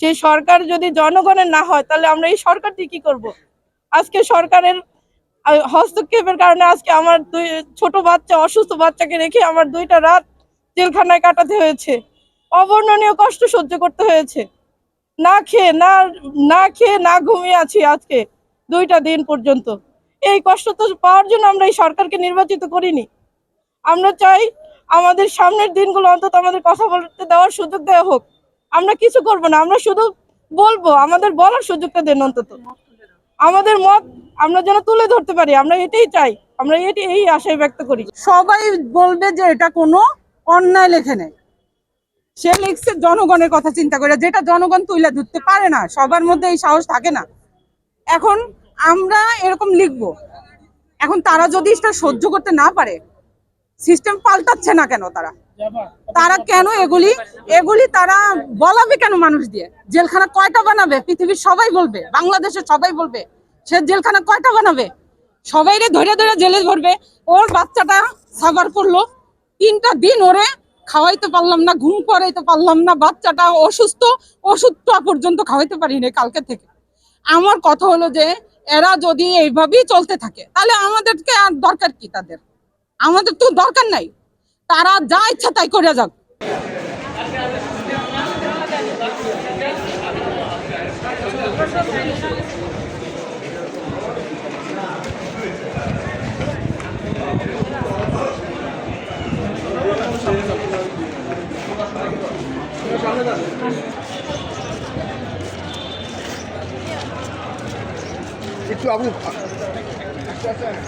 সেই সরকার যদি জনগণের না হয় তাহলে আমরা এই সরকার দিয়ে কি করব? আজকে সরকারের হস্তক্ষেপের কারণে আজকে আমার দুই ছোট বাচ্চা, অসুস্থ বাচ্চাকে রেখে আমার 2টা রাত জেলখানায় কাটাতে হয়েছে। অবর্ণনীয় কষ্ট সহ্য করতে হয়েছে। না খেয়ে না ঘুমিয়ে আছি আজকে 2টা দিন পর্যন্ত। এই কষ্ট তো পাওয়ার জন্য আমরা এই সরকারকে নির্বাচিত করিনি। আমরা চাই আমাদের সামনের দিনগুলো অন্তত আমাদের কথা বলতে দেওয়ার সুযোগ দেওয়া হোক। আমরা কিছু করব না, আমরা শুধু বলবো, আমাদের বলার সুযোগটা দেন অন্তত। আমাদের মত আমরা যেন তুলে ধরতে পারি, আমরা এটাই চাই, আমরা এই আশাই ব্যক্ত করি। সবাই বলবে যে এটা কোনো অন্যায় লেখে নেই, সে লিখছে জনগণের কথা চিন্তা করে, যেটা জনগণ তুলে ধরতে পারে না, সবার মধ্যে এই সাহস থাকে না। এখন আমরা এরকম লিখবো, এখন তারা যদি এটা সহ্য করতে না পারে, সিস্টেম পাল্টাচ্ছে না কেন? তারা কেন এগুলি তারা বলাবে কেন? মানুষ দিয়ে জেলখানা কয়টা বানাবে? পৃথিবীর সবাই বলবে, বাংলাদেশের সবাই বলবে সে জেলখানা কয়টা বানাবে। সবাই ধরে ধরে জেলে ধরবে। ওর বাচ্চাটা সাফার করলো 3টা দিন, ওরে খাওয়াইতে পারলাম না, ঘুম করাইতে পারলাম না, বাচ্চাটা অসুস্থ, ওষুধটা পর্যন্ত খাওয়াইতে পারিনি কালকে থেকে। আমার কথা হলো যে এরা যদি এইভাবেই চলতে থাকে তাহলে আমাদেরকে আর দরকার কি? আমাদের তো দরকার নাই, তারা যা ইচ্ছা তাই করে যাক। একটু আপু এখানে